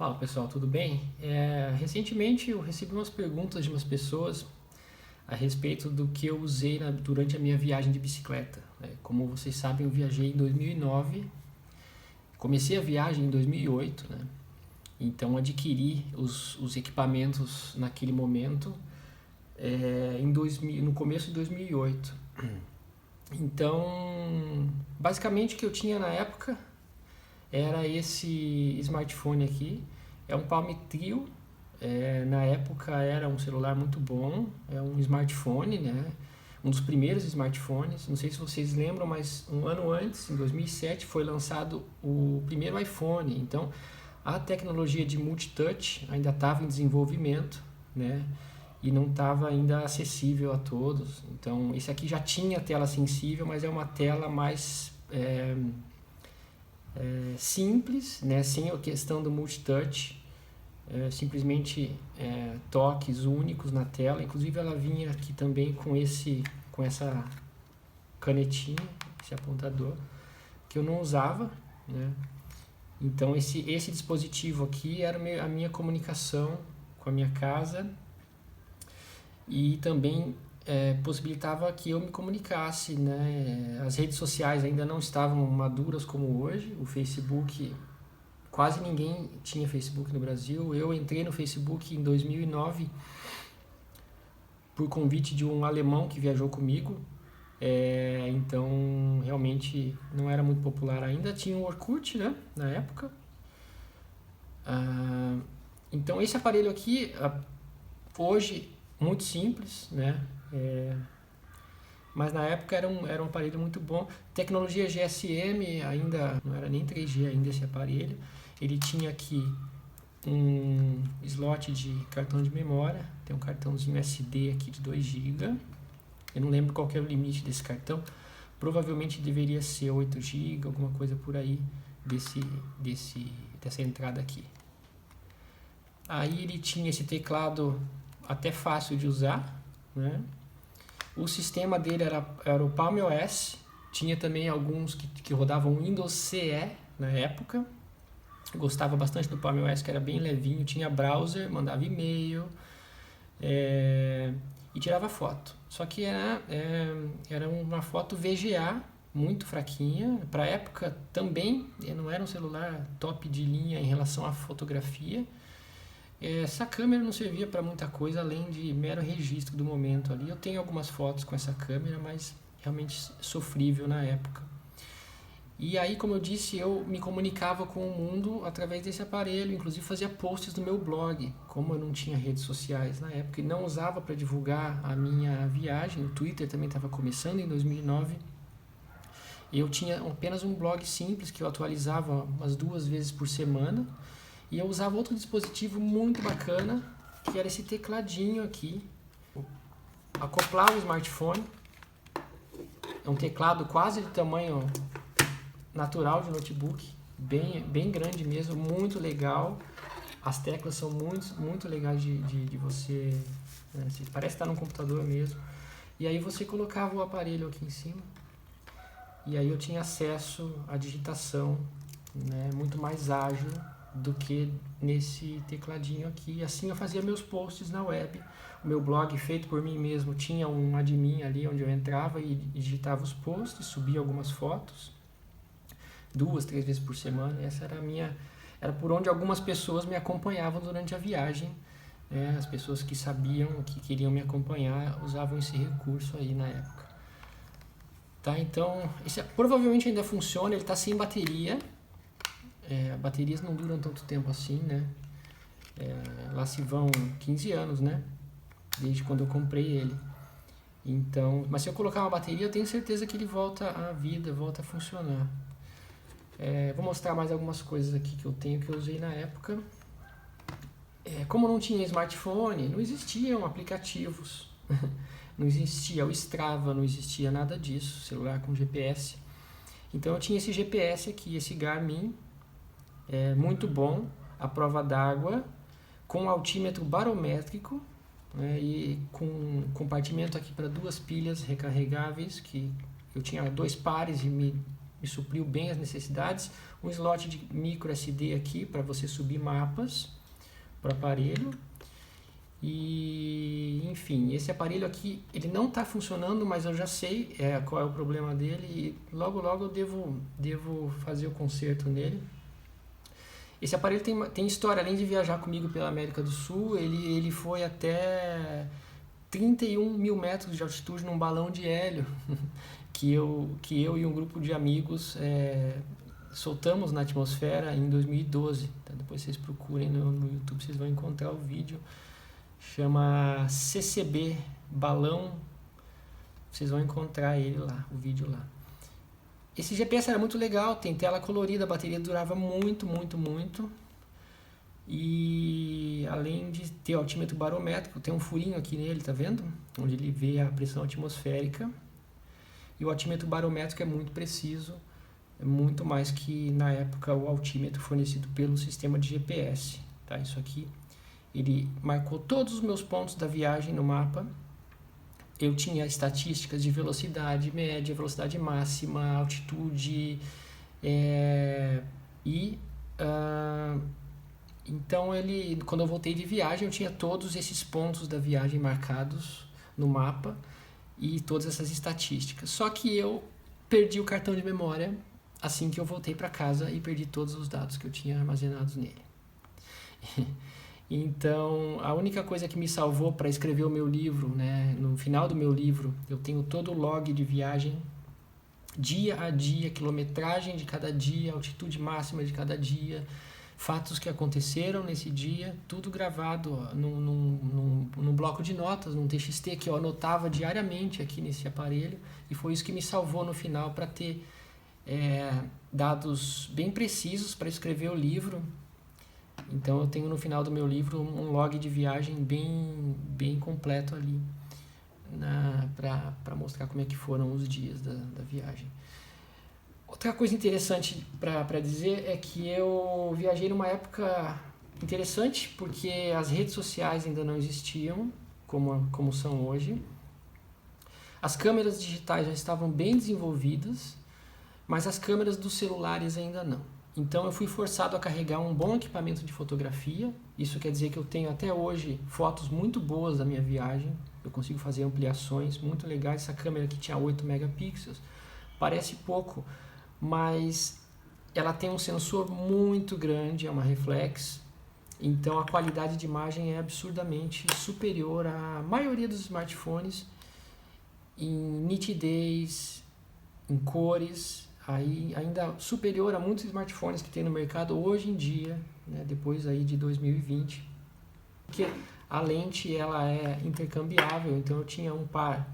Fala pessoal, tudo bem? Recentemente eu recebi umas perguntas de umas pessoas a respeito do que eu usei durante a minha viagem de bicicleta, né? Como vocês sabem, eu viajei em 2009, comecei a viagem em 2008, né? Então adquiri os equipamentos naquele momento, no começo de 2008. Então, basicamente o que eu tinha na época era esse smartphone aqui. É um Palm Trio. Na época era um celular muito bom, é um smartphone, né? Um dos primeiros smartphones. Não sei se vocês lembram, mas um ano antes, em 2007, foi lançado o primeiro iPhone. Então, a tecnologia de multitouch ainda estava em desenvolvimento, né? E não estava ainda acessível a todos. Então, esse aqui já tinha tela sensível, mas é uma tela mais simples, né? Sem a questão do multitouch. Simplesmente toques únicos na tela. Inclusive ela vinha aqui também com essa canetinha, esse apontador, que eu não usava, né? Então esse dispositivo aqui era a minha comunicação com a minha casa e também possibilitava que eu me comunicasse, né? As redes sociais ainda não estavam maduras como hoje. O Facebook, quase ninguém tinha Facebook no Brasil. Eu entrei no Facebook em 2009 por convite de um alemão que viajou comigo. Então, realmente não era muito popular ainda. Tinha o Orkut, né, na época. Então, esse aparelho aqui, hoje, muito simples, né? Mas na época era um aparelho muito bom. Tecnologia GSM, ainda não era nem 3G ainda esse aparelho. Ele tinha aqui um slot de cartão de memória. Tem um cartãozinho SD aqui de 2 GB. Eu não lembro qual que é o limite desse cartão. Provavelmente deveria ser 8 GB, alguma coisa por aí dessa entrada aqui. Aí ele tinha esse teclado até fácil de usar, né? O sistema dele era o Palm OS. Tinha também alguns que rodavam Windows CE na época. Eu gostava bastante do Palm OS, que era bem levinho. Tinha browser, mandava e-mail e tirava foto. Só que era uma foto VGA, muito fraquinha. Para a época também não era um celular top de linha em relação à fotografia. Essa câmera não servia para muita coisa além de mero registro do momento ali. Eu tenho algumas fotos com essa câmera, mas realmente sofrível na época. E aí, como eu disse, eu me comunicava com o mundo através desse aparelho. Inclusive fazia posts no meu blog, como eu não tinha redes sociais na época e não usava para divulgar a minha viagem. O Twitter também estava começando em 2009. Eu tinha apenas um blog simples que eu atualizava umas 2 vezes por semana. E eu usava outro dispositivo muito bacana, que era esse tecladinho aqui. Acoplava o smartphone. É um teclado quase de tamanho natural de notebook. Bem grande mesmo, muito legal. As teclas são muito legais de você... Né, parece estar num computador mesmo. E aí você colocava o aparelho aqui em cima. E aí eu tinha acesso à digitação, né, muito mais ágil do que nesse tecladinho aqui. Assim eu fazia meus posts na web. O meu blog feito por mim mesmo tinha um admin ali onde eu entrava e digitava os posts, subia algumas fotos 2, 3 vezes por semana. Essa era por onde algumas pessoas me acompanhavam durante a viagem, né? As pessoas que sabiam, que queriam me acompanhar, usavam esse recurso aí na época. Tá, então esse provavelmente ainda funciona. Ele está sem bateria. Baterias não duram tanto tempo assim, né? Lá se vão 15 anos, né? Desde quando eu comprei ele. Então, mas se eu colocar uma bateria, eu tenho certeza que ele volta à vida, volta a funcionar. Vou mostrar mais algumas coisas aqui que eu tenho, que eu usei na época. Como não tinha smartphone, não existiam aplicativos. Não existia o Strava, não existia nada disso, celular com GPS. Então eu tinha esse GPS aqui, esse Garmin, muito bom, à prova d'água, com altímetro barométrico, né, e com compartimento aqui para 2 pilhas recarregáveis, que eu tinha 2 pares e me me supriu bem as necessidades. Um slot de micro SD aqui para você subir mapas para o aparelho. E enfim, esse aparelho aqui ele não está funcionando, mas eu já sei qual é o problema dele e logo eu devo fazer o conserto nele. Esse aparelho tem história, além de viajar comigo pela América do Sul, ele foi até 31 mil metros de altitude num balão de hélio que eu e um grupo de amigos soltamos na atmosfera em 2012. Então, depois vocês procurem no YouTube, vocês vão encontrar o vídeo. Chama CCB Balão, vocês vão encontrar ele lá, o vídeo lá. Esse GPS era muito legal, tem tela colorida, a bateria durava muito. E além de ter altímetro barométrico, tem um furinho aqui nele, tá vendo? Onde ele vê a pressão atmosférica. E o altímetro barométrico é muito preciso, é muito mais que na época o altímetro fornecido pelo sistema de GPS. Tá? Isso aqui, ele marcou todos os meus pontos da viagem no mapa. Eu tinha estatísticas de velocidade média, velocidade máxima, altitude então quando eu voltei de viagem eu tinha todos esses pontos da viagem marcados no mapa e todas essas estatísticas. Só que eu perdi o cartão de memória assim que eu voltei para casa e perdi todos os dados que eu tinha armazenados nele. Então, a única coisa que me salvou para escrever o meu livro, né, no final do meu livro, eu tenho todo o log de viagem, dia a dia, quilometragem de cada dia, altitude máxima de cada dia, fatos que aconteceram nesse dia, tudo gravado num bloco de notas, num TXT que eu anotava diariamente aqui nesse aparelho, e foi isso que me salvou no final para ter dados bem precisos para escrever o livro. Então eu tenho no final do meu livro um log de viagem bem completo ali para mostrar como é que foram os dias da viagem. Outra coisa interessante para dizer é que eu viajei numa época interessante porque as redes sociais ainda não existiam como são hoje. As câmeras digitais já estavam bem desenvolvidas, mas as câmeras dos celulares ainda não. Então eu fui forçado a carregar um bom equipamento de fotografia. Isso quer dizer que eu tenho até hoje fotos muito boas da minha viagem. Eu consigo fazer ampliações muito legais. Essa câmera aqui tinha 8 megapixels. Parece pouco, mas ela tem um sensor muito grande, é uma reflex. Então a qualidade de imagem é absurdamente superior à maioria dos smartphones em nitidez, em cores. Ainda superior a muitos smartphones que tem no mercado hoje em dia, né, depois aí de 2020, porque a lente ela é intercambiável. Então eu tinha um par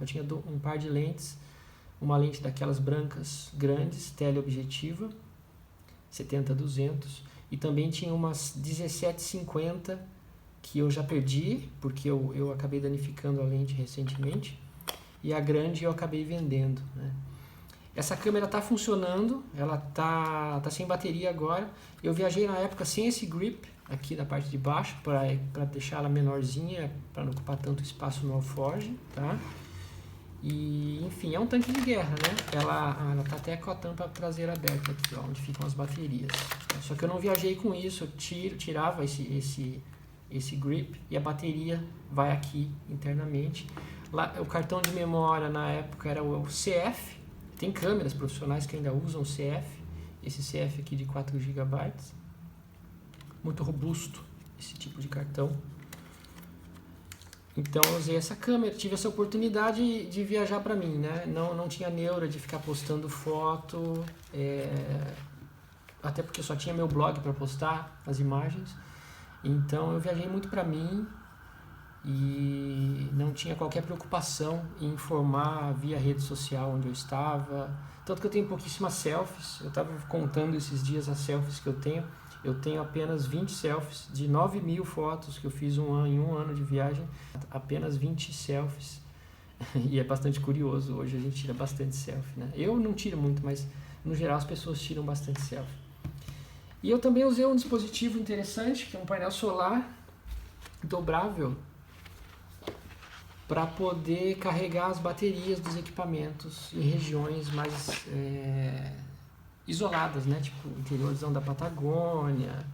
de lentes, uma lente daquelas brancas grandes, teleobjetiva 70-200, e também tinha umas 17-50 que eu já perdi porque eu acabei danificando a lente recentemente, e a grande eu acabei vendendo, né? Essa câmera está funcionando, ela tá sem bateria agora. Eu viajei na época sem esse grip aqui na parte de baixo para deixar ela menorzinha, para não ocupar tanto espaço no alforge, tá? E enfim, é um tanque de guerra, né? Ela tá até com a tampa traseira aberta aqui, ó, onde ficam as baterias. Só que eu não viajei com isso, eu tirava esse grip e a bateria vai aqui internamente. Lá, o cartão de memória na época era o CF. Tem câmeras profissionais que ainda usam CF, esse CF aqui de 4 GB, muito robusto esse tipo de cartão. Então eu usei essa câmera, tive essa oportunidade de viajar para mim, né? Não tinha neura de ficar postando foto, até porque eu só tinha meu blog para postar as imagens. Então eu viajei muito para mim e não tinha qualquer preocupação em informar via rede social onde eu estava. Tanto que eu tenho pouquíssimas selfies. Eu estava contando esses dias as selfies que eu tenho. Eu tenho apenas 20 selfies de 9.000 fotos que eu fiz em um ano de viagem. Apenas 20 selfies. E é bastante curioso. Hoje a gente tira bastante selfie, né? Eu não tiro muito, mas no geral as pessoas tiram bastante selfie. E eu também usei um dispositivo interessante, que é um painel solar dobrável, para poder carregar as baterias dos equipamentos em regiões mais isoladas, né? Tipo, interiorzão da Patagônia,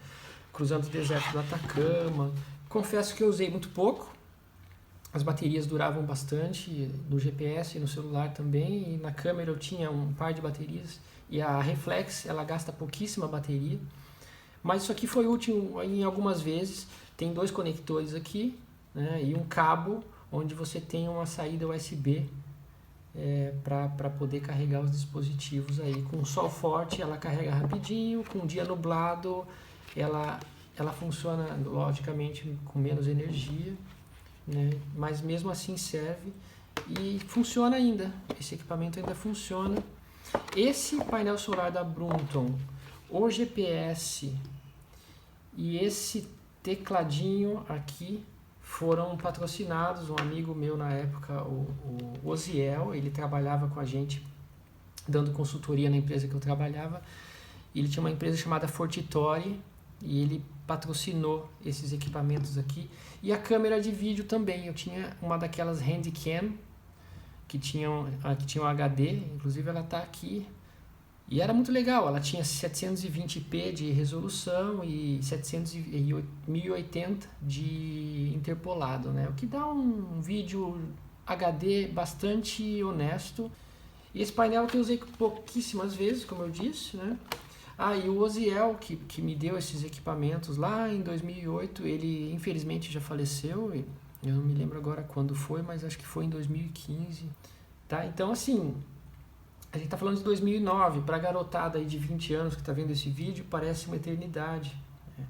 cruzando o deserto do Atacama. Confesso que eu usei muito pouco. As baterias duravam bastante, no GPS e no celular também. E na câmera eu tinha um par de baterias. E a reflex, ela gasta pouquíssima bateria. Mas isso aqui foi útil em algumas vezes. Tem 2 conectores aqui, né? E um cabo onde você tem uma saída USB para poder carregar os dispositivos aí. Com sol forte ela carrega rapidinho, com dia nublado ela funciona logicamente com menos energia, né? Mas mesmo assim serve e funciona ainda. Esse equipamento ainda funciona. Esse painel solar da Brunton, o GPS e esse tecladinho aqui foram patrocinados. Um amigo meu na época, o Oziel, ele trabalhava com a gente dando consultoria na empresa que eu trabalhava. Ele tinha uma empresa chamada Fortitore e ele patrocinou esses equipamentos aqui. E a câmera de vídeo também, eu tinha uma daquelas Handycam que tinha um HD, inclusive ela está aqui. E era muito legal, ela tinha 720p de resolução e 1080 de interpolado, né? O que dá um vídeo HD bastante honesto. E esse painel que eu usei pouquíssimas vezes, como eu disse, né? E o Oziel, que me deu esses equipamentos lá em 2008, ele infelizmente já faleceu. Eu não me lembro agora quando foi, mas acho que foi em 2015. Tá? Então, assim, a gente está falando de 2009, para a garotada aí de 20 anos que está vendo esse vídeo, parece uma eternidade, né?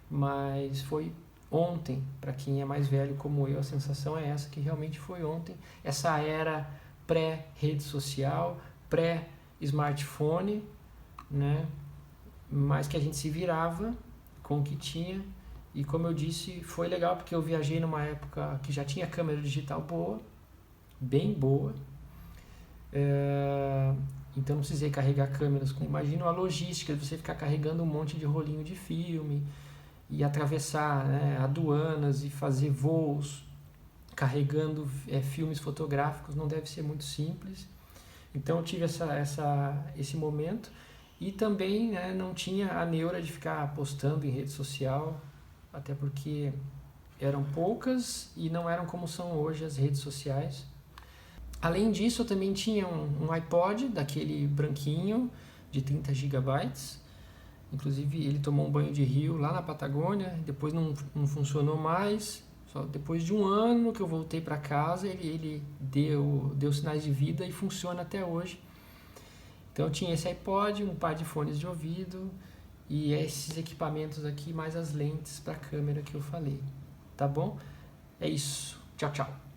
Mas foi ontem, para quem é mais velho como eu, a sensação é essa, que realmente foi ontem. Essa era pré-rede social, pré-smartphone, né? Mas que a gente se virava com o que tinha. E como eu disse, foi legal porque eu viajei numa época que já tinha câmera digital boa, bem boa. Então não precisei carregar câmeras. Imagina a logística de você ficar carregando um monte de rolinho de filme e atravessar, né, aduanas e fazer voos carregando filmes fotográficos. Não deve ser muito simples. Então eu tive esse momento. E também, né, não tinha a neura de ficar postando em rede social, até porque eram poucas e não eram como são hoje as redes sociais. Além disso, eu também tinha um iPod, daquele branquinho, de 30 GB. Inclusive, ele tomou um banho de rio lá na Patagônia, depois não funcionou mais. Só depois de um ano que eu voltei para casa, ele deu sinais de vida e funciona até hoje. Então, eu tinha esse iPod, um par de fones de ouvido e esses equipamentos aqui, mais as lentes para a câmera que eu falei. Tá bom? É isso. Tchau, tchau.